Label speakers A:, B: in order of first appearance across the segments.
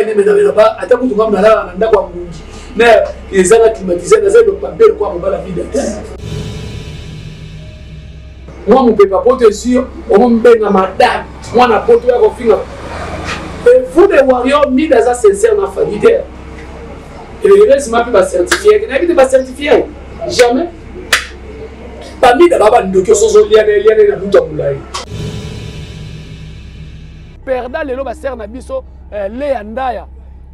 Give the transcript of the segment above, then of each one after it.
A: ene mena là-bas ata kutu ngam na la nda kwa mungi mais les gens climatisés na zelo pas belle quoi mobala vida moi mon papa pote sur on mbenga madame moi na pote ya kofinga et vous les warriors mis dans sa sincère na famille et le reste m'a pas certifié que n'avait pas certifié jamais pas mis dans baba ndoki sozo liane na buta mulai perdant lelo ba ser na biso le andaya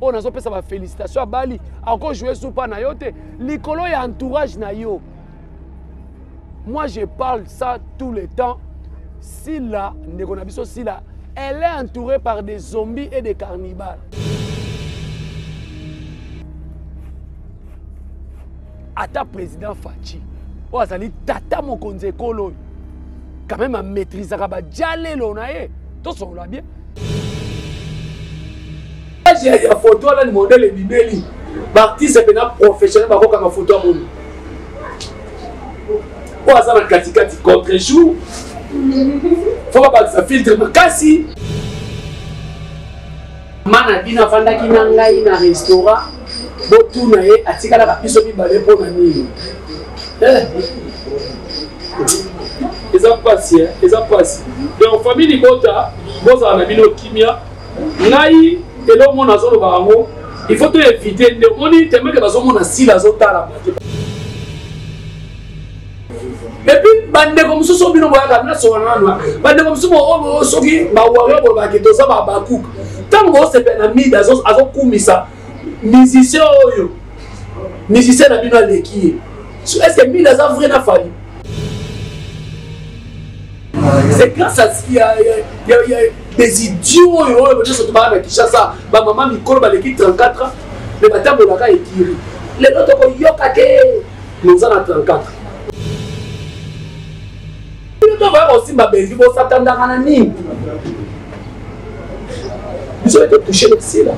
A: on a fait sa félicitation à Bali encore jouer sous pas na yote likolo ya entourage na yo. Moi je parle ça tout le temps. Si là Ndekonabiso si là elle est entourée par des zombies et des cannibales. Ata président Fachi o azali tata mokonzi kolo quand même à maîtriser ba jalelo na ye to so la bien. J'ai une photo là, le modèle Bibeli. L'artiste est un professionnel, il y a une photo à mon. Pour ça, la katikati contre-jour. Il faut pas que ça filtre ma kasi. Mana bina fanda ki nanga ina restaurant. Botu na ye atikala ka biso bi balé pour nani. Ils ont passé, ils ont passé. Donc famille Bota, boza na bino kimia. Nai et là, on a il faut éviter de on est tellement que on a si la zota et puis bande comme ça sont bien voilà na so na bande comme ça on soki ba warrior ba keto ça ba cook tant que c'est na mi azo kumisa musicien oyo musicien na bino leki est-ce que mi la vrai na fali c'est grâce à ce qu'il y a des idiots qui sont à Kinshasa. Ma maman Mikolo baleki 34 ans, mais maintenant on a écrit. Les autres ont yokake. Nous en a 34. Nous devons aussi ma belle vie pour s'attendre à un ami. Ils ont été touchés aussi là.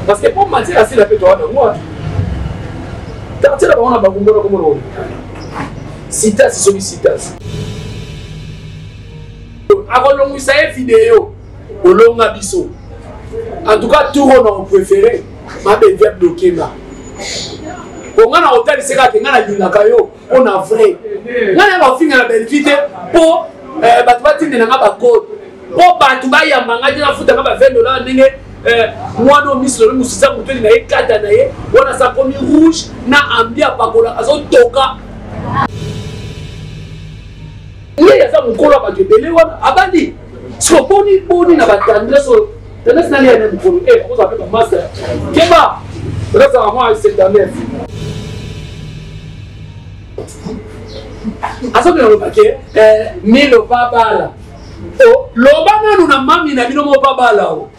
A: Parce que pour mentir assez la pétoire de moi. Quand tu as on a bagumbo comme on. Citas c'est citas. Avant l'on une vidéo, au long abisso. En tout cas, tout on a préféré. Ma belle vient bloquer là. Pour moi, dans l'hôtel, c'est là que on a vrai. On a fini la belle vite pour battre de la code. Pour battre ya manga de la foot à $20. Moi, non, miss le moussa pour tenir les quatre années. On a sa première rouge, na ambia pakola, azo toka. Il y a ça mon collègue à Débélé, abandi. So boni na batandre so. Tenez na lié même pour vous appelez ma master. Keba. Là ça va moi c'est ta mère. Aso que le paquet milo babala. Oh, lobana nous na mami na bino mo babala o.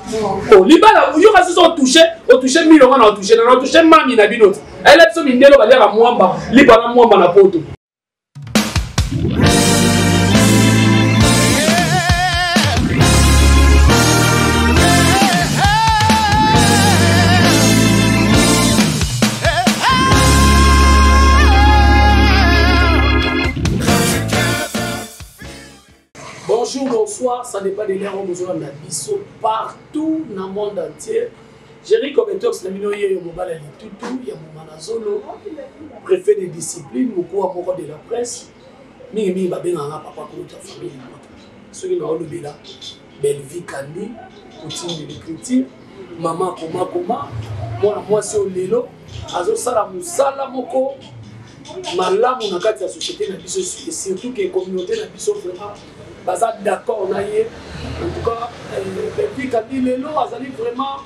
A: Oh, libala yo kasi so touché milo on a touché mami na bino. Elle est so mindelo ba lera mwamba, libala mwamba na poto. Bonjour, bonsoir, ça n'est pas de l'air, on besoin de la biso partout dans le monde entier. Jerry Cometox, la minoye, il y a mobile tout, il y a mon manazolo, préfet de discipline, mon cours de la presse. Mimi va bien en papa pour ta famille. Ceux qui n'ont pas là, belle vie Kandi, routine de l'écriture, maman comment, moi c'est au lélo, azo sala musala moko. Malamu na kati ya société na biso et surtout que communauté na biso vraiment baza d'accord na ye en tout cas depuis Kandi lelo azali vraiment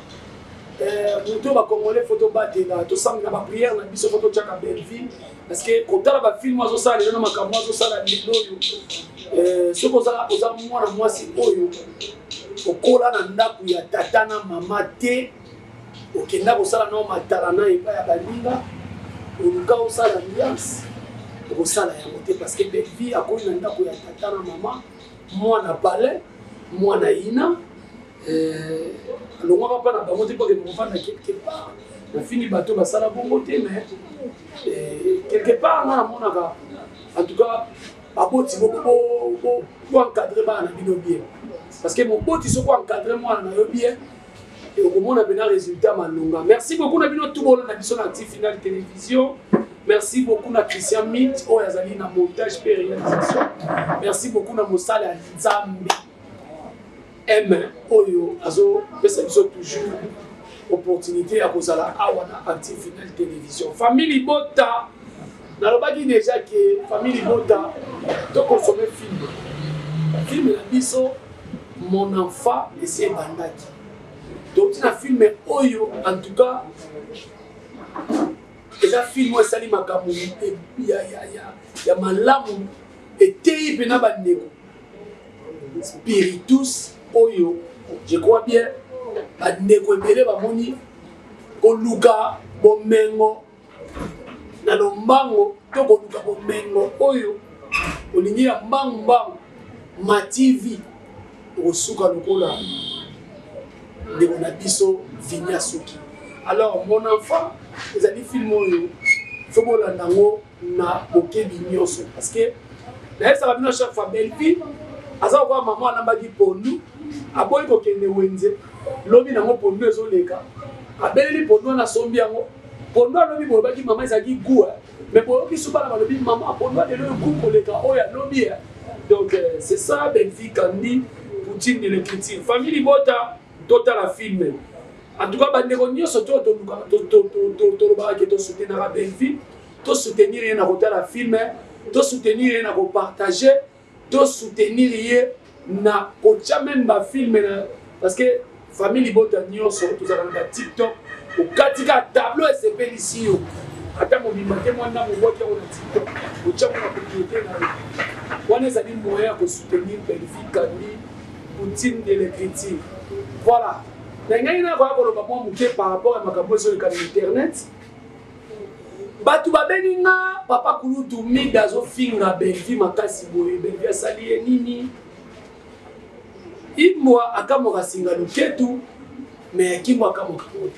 A: moto ba congolais photo batela to sang na ba prière na biso photo chaka belle vie parce que kotala ba film azo sala lelo na makambo azo sala lelo yo ce ko za mwana mwasi oyo okola na ndaku ya tata na mama te okenda ko sala na matala na epa ya balinga. On a aussi l'ambiance, on a la montée parce que belle vie a connu un d'accord avec tata na maman, moi na balai, moi na ina, alors moi pas na monter pour que mon enfant quelque part, on finit bateau bah ça la bonne montée mais quelque part na mon aga, en tout cas à boti pour encadrer ba na bino bien, parce que mon boti so pour encadrer moi na yo bien, et au moment on a un résultat malonga. Merci beaucoup na bino tout bon na biso na actif final télévision. Merci beaucoup à Christian Mit, au Yazali na montage et réalisation. Merci beaucoup à Moussala Nzambi. M. Oyo, Azo, c'est toujours opportunité à cause de la Awana Active Final Télévision. Famille Bota, dans le bagi déjà que Famille Bota, tu consommes film. Film la biso, mon enfant et c'est Bandaki. Donc tu as filmé Oyo, en tout cas. Et un film où Sali Makamu, il y a Malamu, et Tei Benabandeko. Spiritus Oyo, je crois bien, Bandeko Ebele Bamoni, Koluka Bomengo, Nalombango, Tokoluka Bomengo, Oyo, Olingi ya Mbang, Mativi, Osuka Lokola, Negonabiso, Vinyasuki. Alors, mon enfant, vous avez filmé, il faut que vous na bokebi nyonso parce que là ça va venir chaque fois belle vie asa kwa maman anambaki pondu aboyi ko kende wenze lobi nango pondu ezoleka abeleli pondu na sombi yango pondu lobi bolobaki maman ezaki goût mais boyoki suba na lobi maman pondu de le goût koleka oya lobi donc c'est ça belle vie kandi Poutine de l'écriture famille Bota total la film. En tout cas, bande ko nyonso to soutenir la belle vie, to soutenir rien à côté la film, to soutenir rien à partager, to soutenir na ko même ba film parce que famille Bota nyonso to za na TikTok, au katika tableau et c'est ici yo. Ata mo bimate mo na mo boki on TikTok, au tchamo na communauté na. On est allé moyen pour soutenir belle vie kandi Poutine de l'écriture. Voilà. Par rapport à ma campagne sur internet, batu babeninga papa kulutu midazo finga belvi makasi boye belvi asali nini imwa akamoka singa luketu mais kimwa akamoka moto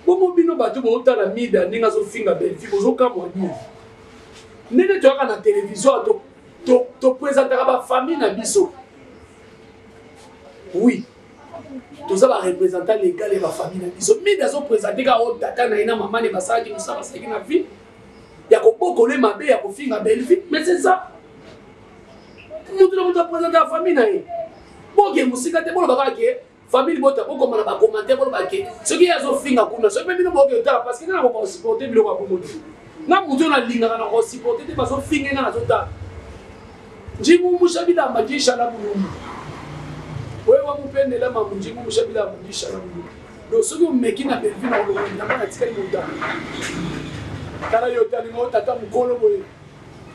A: bomo bino batu bota la mida ninga zo finga belvi bozo kamwa ni nene to na télévision to présenter ba famille na biso oui. Tout ça va représenter les gars et la famille. Ils ont mis des autres présentés quand on tata na ina maman ne basaki nous ça basaki na vie. Ya ko bokole mabe ya ko finga belle vie mais c'est ça. Nous devons présenter la famille na ye. Boke musika te bolo baka ke famille bota boko mana ba commenter bolo baka. Ce qui a zo finga kuna so pe bino boke ta parce que na ko supporter bilo kwa bomo. Na muto na linga na ko supporter te ba zo finga na zo ta. Jimu mushabida majisha la bulu. Oui, on peut aller là, maman, je me suis dit, donc ceux qui me na belvi na olongo na bana tika imuta. Kala yota ni ngota ta mukolo boye.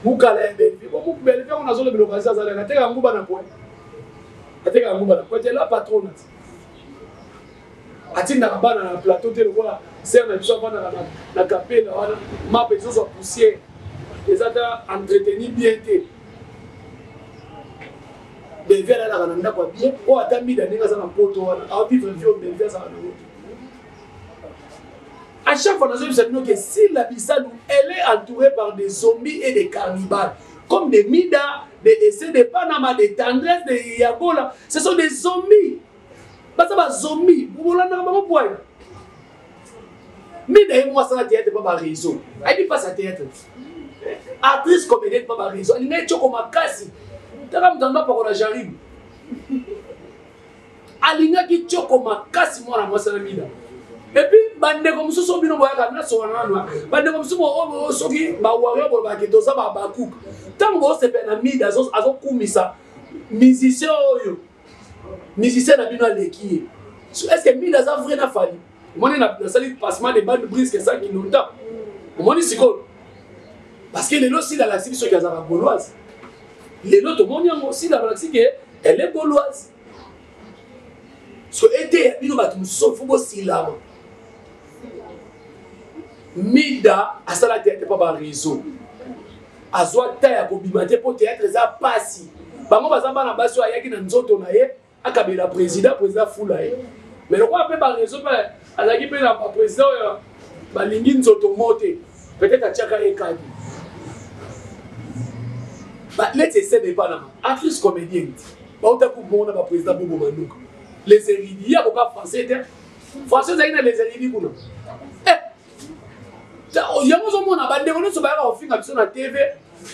A: Mukala belvi. Bo mu belvi on azolo bilo kaza za na teka nguba na kwa. Ateka nguba na kwa te la patronat. Atinda bana na plateau te lokola ser na biso bana na capella wana ma besoin so poussière. Les ata entretenir bien te. Belvi ala la na kwa bien o atami da ninga za na poto wana a vivre vie belvi za na. À chaque fois, nous savons que si la Bissau, elle est entourée par des zombies et des cannibales, comme des Mida, des essais de Panama, des tendresses, des Yagola, ce sont des zombies. Parce que les zombies, vous voulez pas point. Mida et moi, ça n'a pas de réseau. Elle dit pas sa théâtre. Actrice comédienne, pas de réseau. Elle n'est pas comme un cassi. Tu vas me demander pourquoi j'arrive. Elle n'est pas comme un cassi, moi, ça n'a Mida. Et puis, bande comme ça, sont bien envoyés à la nation. Bande comme ça, on soki ba warrior pour ba ketosa ba bakouk. Tant que c'est un ami d'azos azo kumisa. Musicien oyo. Musicien na bino aleki. Est-ce que mi daza vrai na fali? Moi na sali passement de bande brise que ça qui nous tape. Moi ni siko. Parce que les lots si dans la cité sont kazara gauloise. Les lots tout monde aussi dans la cité elle est gauloise. So été bino ba tout so faut aussi là. Mida à ça la théâtre pas par réseau azwa taya ko bimate pour théâtre ça passe bango bazamba na baso ayaki na nzoto na ye akabela président fula ye mais le quoi par réseau pas azaki pe na président ba lingi nzoto moté peut-être a tchaka e kadi ba let's say de Panama actrice comédienne ba ota ku mona ba président Bobo Manduka les érudits, il y a beaucoup de français. Français, il y a les érudits. Il y a des gens qui ont fait sur la TV.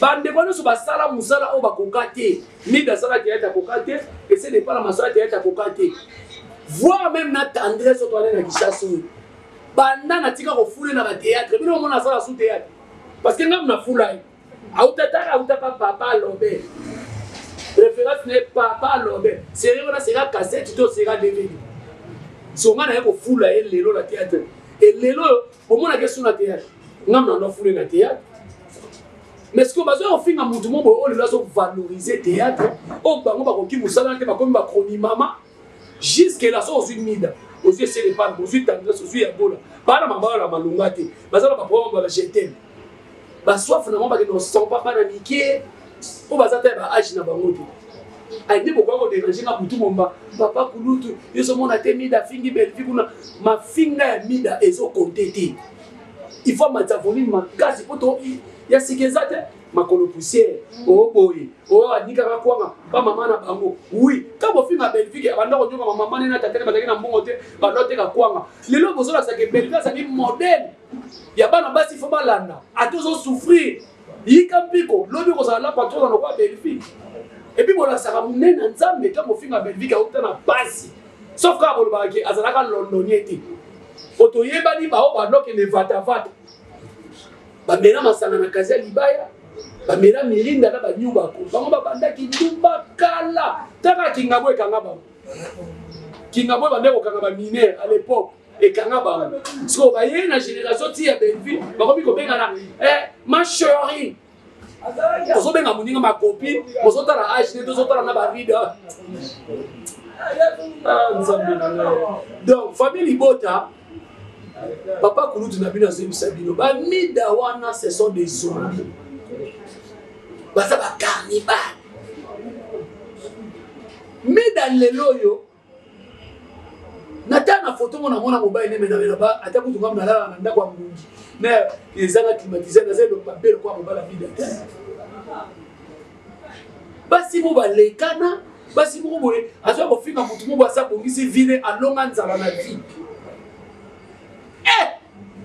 A: Bande ko so basala musala o bakokate mida sala théâtre kokate et ce n'est pas la masala théâtre kokate voir même na tendresse to aller na kishaso banda na tika ko fule na théâtre bino mona sala sous théâtre parce que ngam na fulai autaka papa lobe référence n'est papa lobe c'est on a sera cassette to sera DVD so ngana yako fula et lelo la théâtre et lelo au mona que sur la théâtre ngam na fule na théâtre. Mais ce que vous avez fait, c'est que valoriser le théâtre. On va faire des chronimama. Jusqu'à la source d'une mida. Aux yeux, c'est les femmes, aux yeux, aux yeux, pas la maman, la malungate. Mais ça, on va prendre le jeter. Soit finalement, parce que nous ne sommes pas paniqués. On va s'attendre à agir dans le monde. Il y a beaucoup de gens qui ont dit papa, ils sont mis mida, fingi, ma finga, mida, et sont comptés. Il faut m'atavoler ma case pour toi. Il y a ce qui est ça, ma colo poussière, oh boy, oh Anika Kwanga, pas maman na bango. Oui, quand vous faites ma Belgique, avant de dire ma maman n'a pas été en bon côté, pas l'autre à Kwanga. Les lots, vous avez que Belgique, ça dit modèle. Il y a pas de base, il faut pas l'anda. À tous souffrir. Il y a un pico, l'autre, vous avez là, pas trop dans le roi Belgique. Et puis, voilà, ça va vous mener dans ça, mais quand vous faites ma Belgique, vous avez un passe. Sauf quand vous avez un azalaka londonien. Otoye bani ba o ba no ke ne vata vata. Ba mena masana na kazi libaya. Ba mena mirinda na ba nyumba ko. Bango ba banda ki nyumba kala. Taka kingabwe kangaba. Kingabwe ba ndeko kangaba miner à l'époque et kangaba. So ba ye na génération ti ya Belvi, ba ko bi ko benga na ma chérie. Oso benga muninga ma copine, oso tala âge ne oso tala na ba vida. Donc famille Libota papa Kouloutou na bino Sabino ba mida wana ce sont des zombies ba ça ba cannibale mais dans les loyo nata na photo mona mona mobile ne mena ba ata kutu ngam na la na ndako mungi mais les ana climatisés na zelo ba belle kwa mobala vida basi mo ba lekana basi mo boye azo ko finga mutu mo ba sa bongisi vile alonga nzala na vie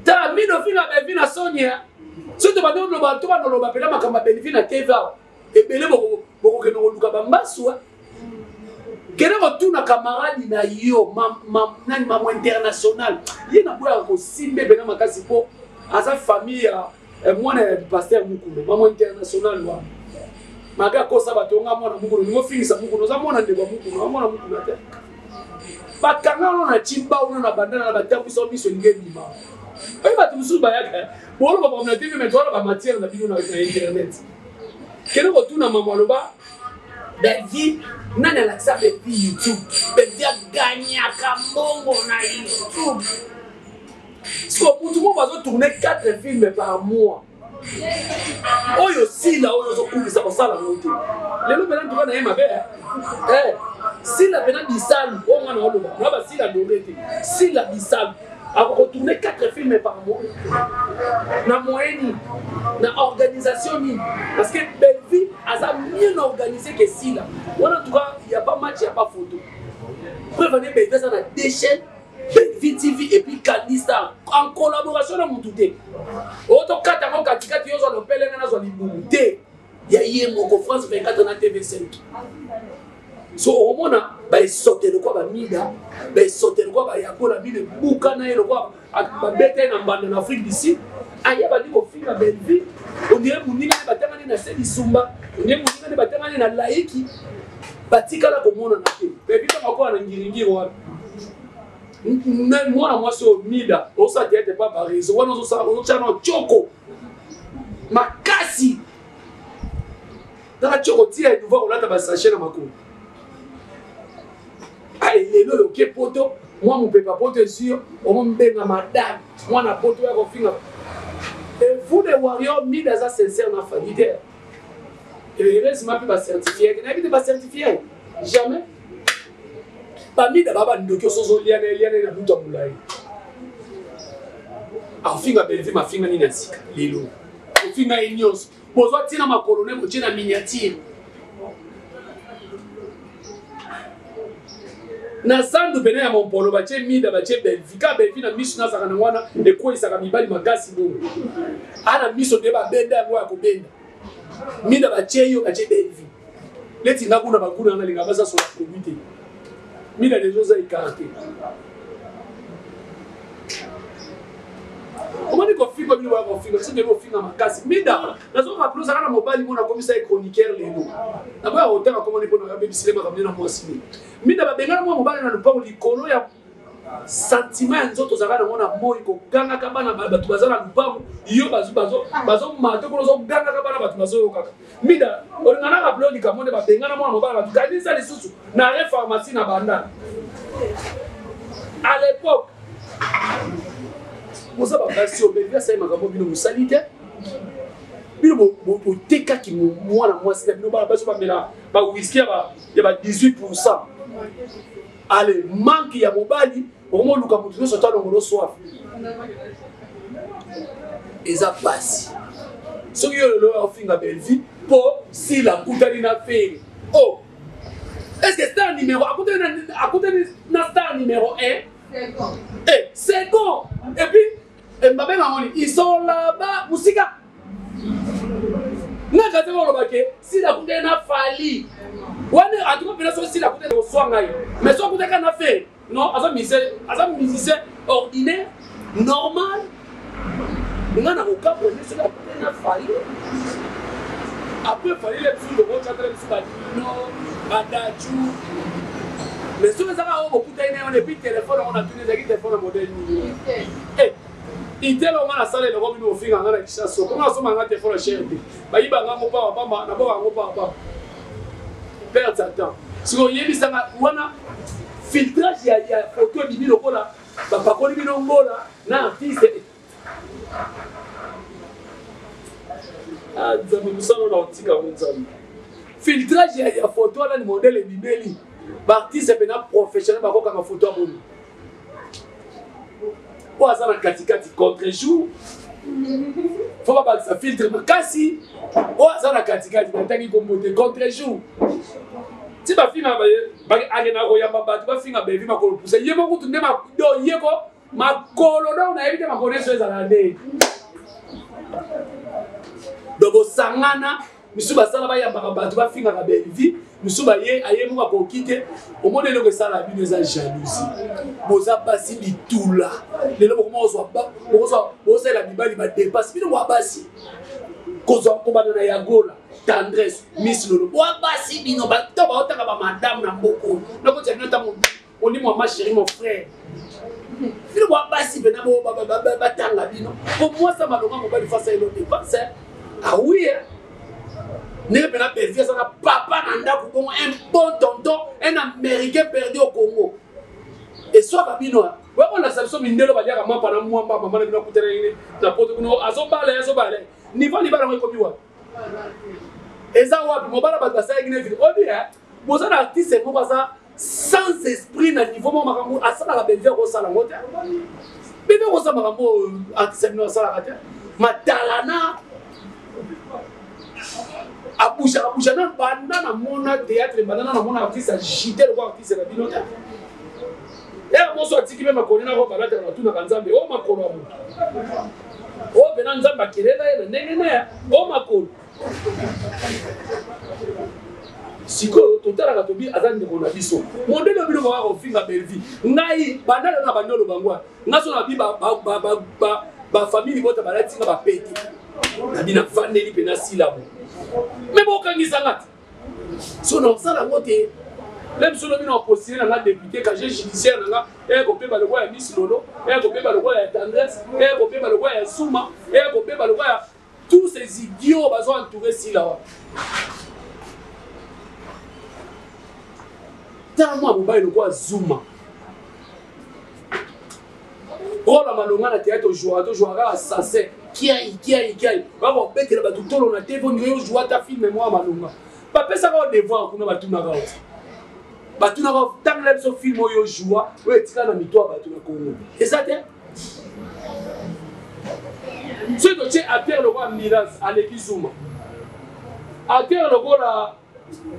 A: ta mino fina be na Sonia surtout ba no ba to ba no ba pela makamba benefit na TV et belé boko ke no luka ba mbaswa kene ko tuna camarade na yo nani mamo international yena bula ko simbe bena makasi po asa famille mwana pasteur Mukulu mamo international wa maga ko sabato nga mwana Mukulu ngo finisa Mukulu za mwana ndeba Mukulu mwana Mukulu ate bakanga na chimba una na bandana na batapu so miso ngeni ma oyi ba tumusu ba yaka bolo ba na TV mais toi ba matière na bino na internet kene ko tuna mama loba Belgi nana la sa be YouTube Belgi gagna kambongo na YouTube so mutu mo bazo tourner 4 films par mois oyo sila oyo zo kubisa ko sala ngote lelo bena ntuka na yema be sila bena bisalu o mwana oloba na ba sila dolete sila bisalu a retourner 4 films par mois na moyenne na organisation parce que Belvi a mieux organisé que Sila. En tout cas, il n'y a pas match, il n'y a pas photo. Prévenez Belvi ça a des chaînes Belvi TV et puis Canista en collaboration avec Moutouté. Auto 4 ans 4 yo zo le pele na zo libouté. Il y a hier mon France 24 na TV5. So au mona ba sauter le quoi ba mida ba sauter le quoi ba ya ko la bile bukana le quoi ba bete na bande en Afrique d'ici aya ba diko finga Belvi on dirait muninga ba tangani na sedi sumba on dirait muninga ba tangani na laiki batika la ko mona na te Belvi ba ko na ngiringiro wa moi so mida o sa tete pas par raison on zo sa on chano choko makasi dans choko tia nous voir on la ba sachet na makolo. Les lots qui poto, moi mon papa poto sûr, on me benga madame, moi na poto ya kofinga. Et vous les warriors mis dans un sincère na famille. Et le reste m'a pas certifié, il n'avait pas certifié. Jamais. Pas mis de baba ndoki sozo liane na buta mulai. A finga Belvi ma finga ni nasika lelo. O finga inyos, bozo tina ma colonel mo tina miniature. na sandu pene ya mompolo batie mida batie belvi ka belvi na miso na sakana wana eko isaka mibali makasi bongo ana miso de ba benda yango ya kobenda mida batie yo batie belvi leti ngakuna bakuna na linga basa so komite mida dezo za ikarte omoni kofinga bino ba kofinga sinde bo finga makasi mida nazo ka plus kana mobali mona komisa e chroniqueur lelo na ba hotel ko moni pona be bisile ma kamina mwasi mida ba bengana mo mobali na lupango likolo ya sentiment nzoto zakana mona moi ko ganga kabana batu bazana lupango yo bazo mato ko zo ganga kabana batu bazo yoka mida oringana ka blondi ka monde ba bengana mo mobali batu kanisa lisusu na re pharmacie na banda à l'époque vous avez passé au bébé, ça m'a dit que vous salite. Vous teka qui moi na moi c'est nous ba ba whisky ba 18%. Allez, manque ya mobali, au moins luka mutu so talo ngolo soif. Et ça passe. Ce qui est le finga belle vie pour si la coutali na fait. Oh. Est-ce que c'est un numéro à côté na star numéro 1? Eh, c'est bon. Et puis Mbappé Mamoni, ils sont là-bas, Moussika. N'a pas de si la coûte n'a fallu. Ouais, en tout cas, si la coûte est soin, mais soit coûte qu'on a fait, non, à un musicien ordinaire, normal. On a aucun problème sur la coûte n'a fallu. Après, il fallait les petits de votre non, Badachou. Mais si vous avez un coup de téléphone, on a tous les téléphones modèles. Eh, il était là, on a la salle de l'homme, nous offrons un an de chasse. Comment on a un téléphone cher? Il y a un papa, perdre sa temps. Si on y a mis un filtrage, il y a photo de Bino là, papa Colibino là, l'artiste. Ah, nous sommes dans le petit filtrage, il y a photo là, le modèle est bibéli. L'artiste est maintenant professionnel, par contre, photo à mon. Pour ça, dans le contre-jour, faut pas que ça filtre. Mais si, oh, ça, dans le contre-jour. Si ma fille m'a dit, ma fille m'a dit, ma colonne, on a évité ma connaissance à l'année. Donc, au Sangana, monsieur Bassala va y avoir un bateau, finir la belle vie. Monsieur Baye, aïe, moi, pour quitter, au moment de ça, la vie nous a jalousie. Boza Bassi dit tout là. Les gens, comment on soit pas, on sait la Bible, il va dépasser. Mais nous, on Bassi. Qu'on soit comme dans la Yagola, tendresse, Miss Lolo. On Bassi, bino, on va madame, n'a beaucoup. Nous, on dit, moi, ma chérie, mon frère. Il va Bassi, ben, batanga, bino. Pour moi, ça m'a donné mon bal face à l'autre. Ah oui, hein. N'est pas perdu, ça n'a papa nanda pour un bon tonton, un Américain perdu au Congo. Et soit Babino, on a solution mindelo ba diaka mapa na moi mama na bino kutera ni na poto kuno azobale ni va na ko biwa. Eza wapi mobala ba basa igine vile. On dit hein, boza na artiste mo basa sans esprit na niveau mo makambo asala la belle ko sala ngote. Bebe ko sala makambo artiste no sala kate. Matalana Abouja na banana mona théâtre banana na mona artiste agité le artiste na bino. Et moi soit tiki même ko na ko balata na tuna kanzambe o makolo amu. O bena nzamba kelela ele nene o makolo. Siko totala ka tobi azande ko na biso. Mondelo bino ko ko finga belvi. Ngai banana na bandolo bangwa. Ngaso na bi ba famille bota balati na ba peti. Na bina vandeli pena silabo. Mais bon, quand ils s'arrêtent, si on a ça la motte, même si on a posté dans la députée, quand j'ai judiciaire, il y a un copé le roi Miss Lolo, il y a un copé le roi Tendresse, il y a un copé le roi Souma, il y a un copé le roi. Tous ces idiots ont entouré si là. Tant moi, vous voyez le roi Zouma. Oh la malonga na théâtre jouera assassin. Qui aille. Va voir bête là tout on a TV on joue ta film moi malonga. Papa ça va devoir kuna batuna ba. Batuna ba tant là ce film yo joua, ouais tika na mito batuna Congo. Et ça t'es ce que tu as le roi Miraz à l'église Zouma. À terre le roi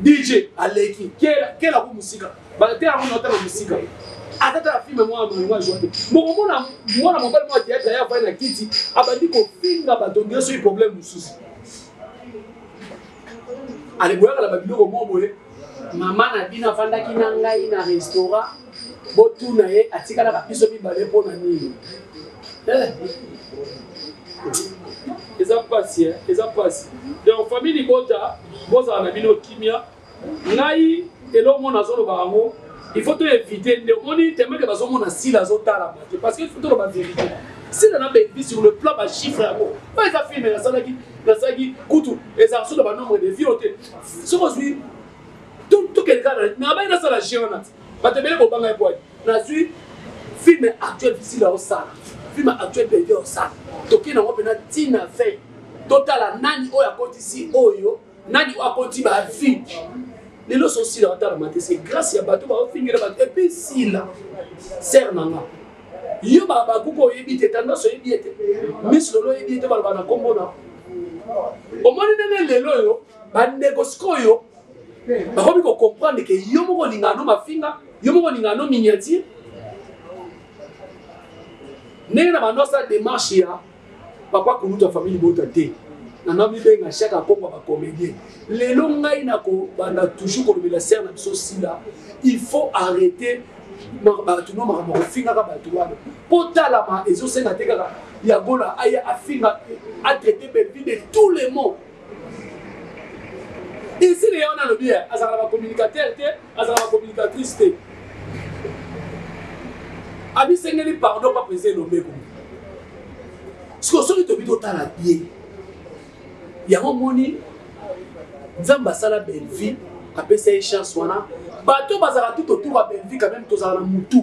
A: DJ aleki quelle a musique ba te a on musique atata la film moi jouer mon mona moi mon bal moi théâtre ya fa na kiti abandi ko finga ba donner sur problème mususu ale boya la babilo mo boye mama na bina fanda ki na ngai na restaurant botu na ye atikala ka biso mibale pona nini eza pasi donc famille bota boza na bino kimia ngai elo mona zolo bango il faut te éviter de moni tellement que bazo mona sila zotala parce que il faut te la vérité si on a bien sur le plan ba chiffre pas ça filme na salaki kutu eza sur le nombre de vies ce aujourd'hui tout quelqu'un na ba na sala chiona ba te bele ko banga e boy na suis film actuel ici là au ça film actuel bébé au ça toki na ngopena tina fait total nani oyo akoti ici oyo nani oyo akoti ba vie les lots sont si là dans la c'est grâce à bateau ba finir ba et puis si là ser nanga yo ba kuko yebite tendance yebite miss lolo yebite ba na kombo na o moni nene lelo yo ba négocio yo ba ko ko comprendre que yo moko lingano mafinga yo moko lingano miniature nena ba nosa démarche ya papa kunuta famille bota te na nami benga chaque akongwa ba comédien lelo ngai na ko banda toujours ko la serre na biso sila il faut arrêter ba tu no ma finga ka ba tu wana potala ma ezo senga te kaka ya gola aya afinga a traiter Belleville de tous les mots ici les on a le bien azala ba communicateur te azala ba communicatrice te abi sengeli pardon pas président le meko ce que so to bito tala bien yango moni nzamba sala Belleville apesa chance wana bato bazala tout autour à Belleville quand même tozala na mutu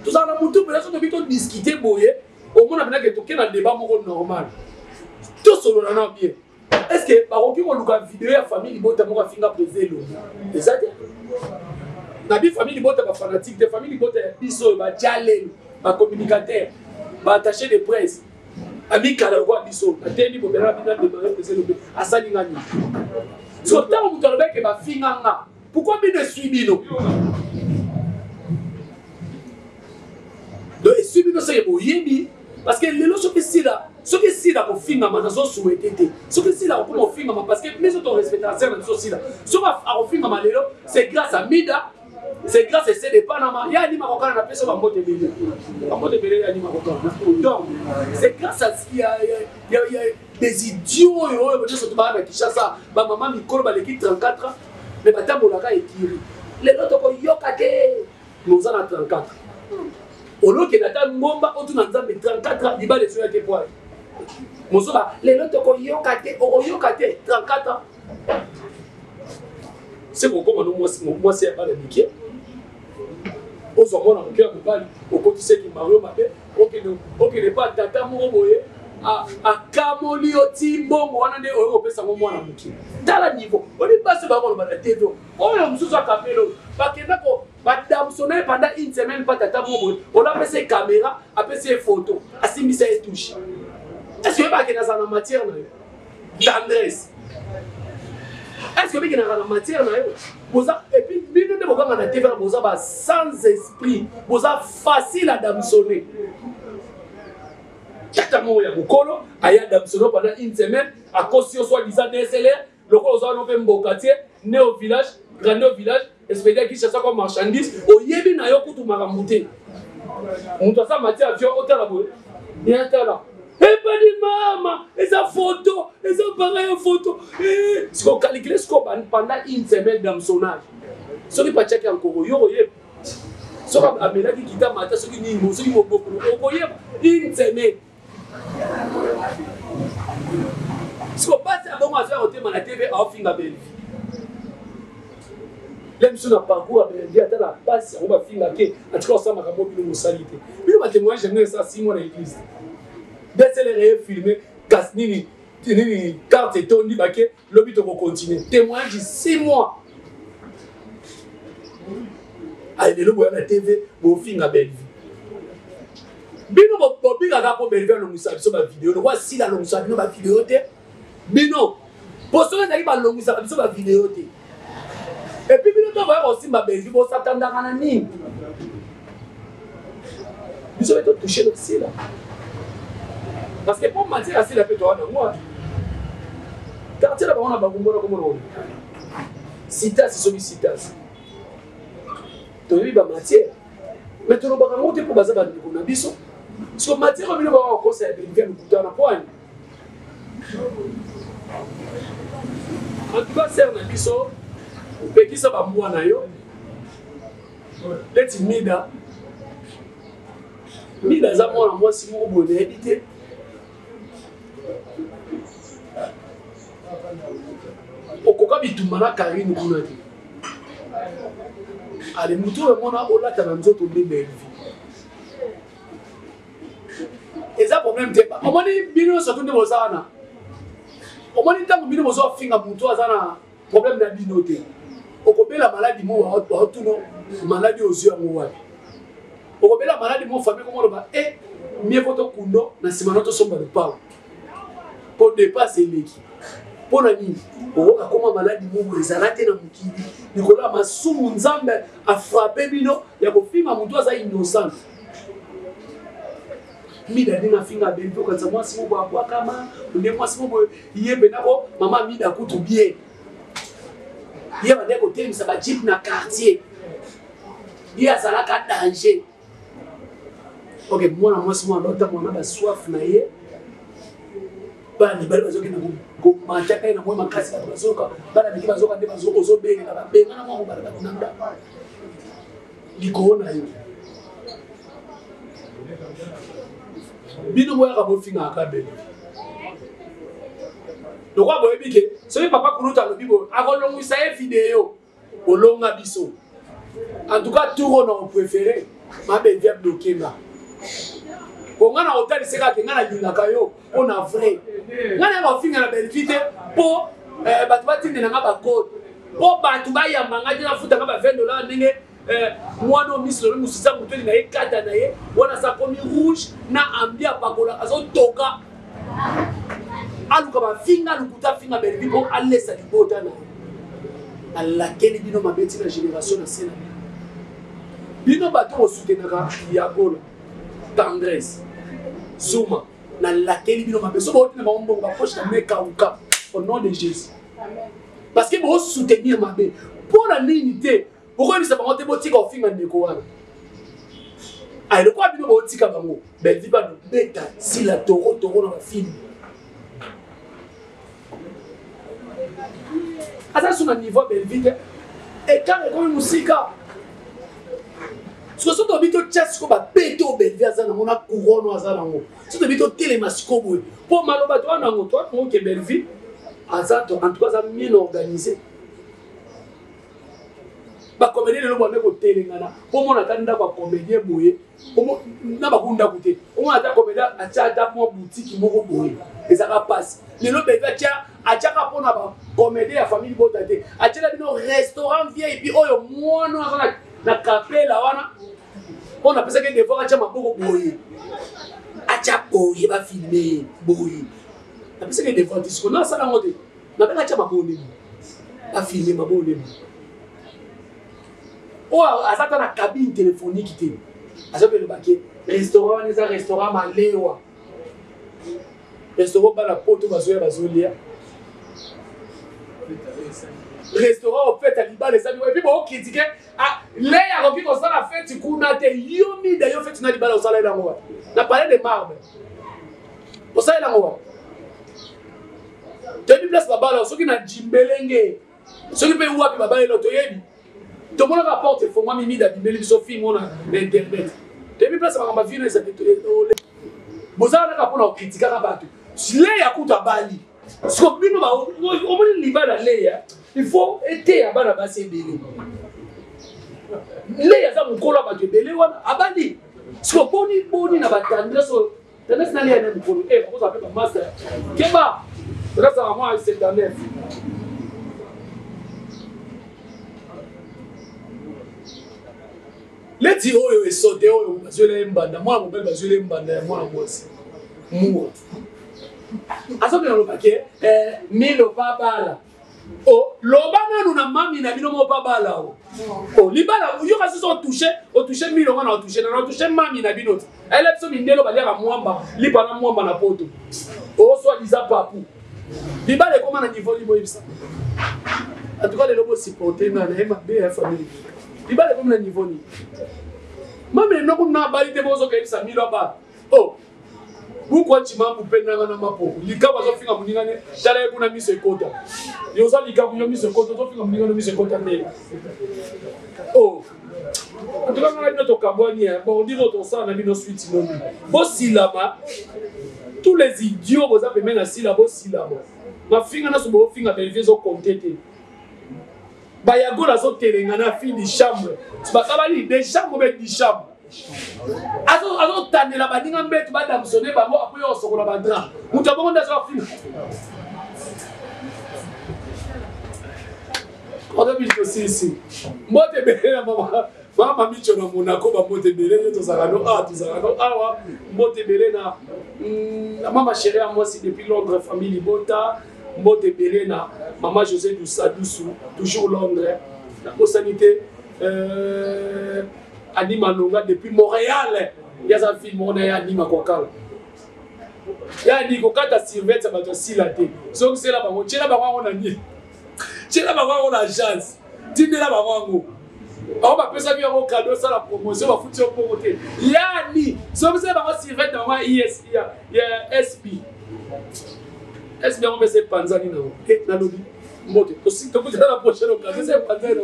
A: tozala na mutu peut-être to bito discuter boye au moins na que toke na débat moko normal to solo na bien est-ce que baroki ko luka vidéo ya famille bota moko finga président exact na bi famille bota ba fanatique de famille bota biso ba jalelo ba communicateur ba attaché de presse Amika la voix biso ateni bo bela bina de président asali ngani so tant vous tolbe que ba finganga pourquoi bino suis bino donc suis bino c'est boyebi parce que lelo so que si là pour finga manazo souhaité ce que si là pour finga parce que mais autres respectateurs na so si là so va a finga malelo c'est grâce à Mida. C'est grâce à ces Panama. Il y a des Marocains qui ont fait ça. Donc, c'est grâce à ce qu'il y a des idiots qui sont à Kinshasa. Ma maman m'a dit 34 ans. Mais ma tante m'a dit les autres ont yokate. Nous avons 34. Au lieu que Nathan Momba, on a 34 ans. Il va les soigner pour les autres ont yokate 34 ans. C'est pourquoi moi c'est pas le Mickey. Aux hommes dans le cœur de Bali, au côté qui Mario Mabé, ok, n'est pas Tata Mouroboye, à Kamolioti, bon, on a des Européens, ça m'a dit. Dans le niveau, on n'est pas ce baron de la TV. On a un sous-à capello, parce que madame sonné pendant une semaine, pas Tata Mouroboye, on a fait ses caméras, après ses photos, à si mis ses touches. Est-ce que pas qu'il y a dans la matière d'Andrés? Est-ce que vous avez une matière? Et puis, vous avez sans esprit, vous avez facile à damsonner. Tatamour ya Mukolo, aya damsonner pendant une semaine, à cause de soi-disant DSLR, le roi aux hommes au quartier, né au village, grandi au village, espérer qu'il cherche comme marchandise, au Yébi na yo kutu maramouté. On doit ça matière avion au talabou. Il y a un talent. Eh pas dit maman, et sa photo, et sa pareille photo. Ce qu'on calcule, ce qu'on pendant une semaine d'hameçonnage. Ce qui n'est pas tchecké encore, ce qu'on a mis qui t'a maté, ce qui n'est pas beaucoup, une semaine. Ce qu'on passe à bon à faire au thème à la TV à Finga Belleville. L'émission n'a pas goût à Belleville, à la passe, on va finir en tout cas, ça m'a rappelé une salité. Puis, le témoignage, j'aimerais ça 6 mois à l'église. Dès que les filmé, Kasnini, carte et Tony Baké, l'objet de continuer. Témoignage de 6 mois. Allez, le bois à la TV, au film à Belleville. Bino, Bobby a rapport Belleville, le moussa, sur ma vidéo. Le roi, si la longue ma vidéo, Bino, Poso ezali balongisa biso ba vidéo te. Et puis bino to va aussi ma belle, vous s'attendra na nini? Biso va te toucher aussi là. Parce que pour mentir assez la peut toi moi. Quartier là on a ba ngombo comme on. Citas c'est citas. To yi ba matière. Mais tu n'as pas monté pour baser dans le biso. Parce que matière au milieu va au conseil de faire le couteau na point. En tout cas, c'est un biso. Peki sa ba mwana yo. Leti mida. Mida za mwana mwasi mo bone habité. Okoka bitumba na Karine kuna ti. Ale mutu mona olata na nzoto mbebe. Eza problème te ba. Omoni bino so tunde bozana. Omoni tango bino bozo finga mutu azana problème na bino te. Okobela maladie mo wa tuno maladie aux yeux mo wa. Okobela maladie mo famille comme on ba mieux photo kundo na simano to somba de pa. Pour dépasser l'équipe. Pour la nuit, comment maladie mo ezalate na mukili. Nicolas masumu nzambe a frappé bino ya ko fima mutu aza innocent. Mida dina finga bento kanza mwasi mo bwa kama nde mwasi mo yebe nako mama mida kutu bien. Il y a des côtés ça va jeep na quartier. Il y a ça là danger. OK, moi l'autre moi na soif na ye. Ba ni bali bazoki na ko machaka na moi makasi ba bazoka. Bana biki bazoka nde bazoko zo benga na ba benga na moi bala ba nanda. Likona yo. Bino moya ka bo finga ka bele. Donc quoi boyebi ke soki papa kuruta lo bibo akolongisa e vidéo olonga biso. En tout cas tout on a préféré ma belle vient bloquer ma. Pour ngana hôtel seka ke ngana lingaka yo on a vrai. Ngana ba finga na belle vite pour batu batinde na ba code. Pour batu ba ya manga dina futa ba $20 ndenge moi no mislo no musisa muteli na ye kata na ye wana sa komi rouge na ambia pakola azo toka. Aluka ba finga lukuta finga belle bibo alesa libota na à laquelle bino mabeti na génération na sena bino bato osutenaka ya golo tendresse Zuma na laquelle bino mabeso ba otina ba mbongo ba poche na meka uka au nom de Jésus parce que bo soutenir mabe pour la unité pourquoi bisa ba mote botika ofinga ndeko wana ay le quoi bino botika bango belle vie ba beta si la toro na ba film. Asa sur un niveau belle vite et quand on est musika ce que tu bito chess ko ba beto belle vie azana mona couronne azana ngo ce que bito télémasco boy pour maloba to na ngo to ngo ke belle vie azato en tout cas ça bien organisé ba comédien le bo ko telengana pour mona tanda ba comédien boye na ba kunda kuté on mona ta comédien acha ta mo boutique moko boye et ça va passer le no belle vie acha ka pona ba comédien ya famille botate acha la bino restaurant vieille puis oyo mono na capella wana on appelle ça que des fois acha maboko boye acha boye ba filmer boye appelle ça que des fois disco na sala ngote na bela acha mabone ba filmer mabone oh azata na cabine téléphonique te azope le baquet restaurant les restaurant malewa restaurant ba la poto bazolia restaurant au fait à Liban les amis et puis bon critiquer ah les a repris comme ça la fête kuna te yomi d'ailleurs fête na Liban au salaire là moi na parler de marbre pour ça là moi tu dis place baba là ceux qui na jimbelenge ceux qui peut wapi baba là to yebi tout le monde rapporte faut moi mimi d'abimeli Sophie mon internet tu dis place ba vie na ça bozala na pour critiquer ka bato les ya kuta bali ce que bino ba au moins Liban là il faut aider à bana basi belé les ya za mukolo ba belé wana abali ce que boni na batandra so tendance na les na mukolo vous appelez pas master keba grâce à moi c'est dans neuf leti oyo esote oyo bazwele mbanda mwana mobile bazwele mbanda ya mwana mwasi muwa aso ke loba ke milo babala oh loba nanu na mami na bino mo babala oh libala yo kasi so toucher milo ngana toucher mami na bino elle so mindelo balera mwamba lipa na mwamba na poto oh so disa papu libala koma na niveau libo ibisa en tout cas les lobos supporter na ma bien famille libala koma na niveau ni mami no kuna bali te bozo ke ibisa milo ba oh pourquoi tu m'as coupé na mapo lika bazo finga muninga ne tala kuna miso ekota yoza lika kunyo miso ekota zo finga muninga miso ekota ne oh en tout cas on a notre kabwani bon on dit votre ça na bino suite non bo silama tous les idiots vous avez même asila bo silama ma finga na so bo finga vérifier zo compter ba ya gola zo telenga na fin di chambre ba kabali des chambres avec di chambre azo tandela badinga mbetu badamsone bango après yo sokola badra mutu abongo ndazo afina odo biso sisi mbote bele mama micho na Monaco ba mbote bele to zakano awa mbote bele na mama chérie à moi c'est depuis Londres famille Bota mbote bele na maman José Doussou toujours Londres la sanité Anima Longa depuis Montréal. Il y a un film, on a Anima Kokal. Il y a un Kokata Sylvette, ça va te silater. Donc c'est là-bas, on a mis. C'est là-bas, on a chance. Dîner là-bas, on va passer bien au cadeau, ça la promotion, on va foutre au côté. Il y a un nid. Donc c'est là-bas, Sylvette, on a IS, il y a SP. SP, on va passer Panzani. Et, Nalobi. Mote. Aussi, tu peux la prochaine occasion, c'est Panzani.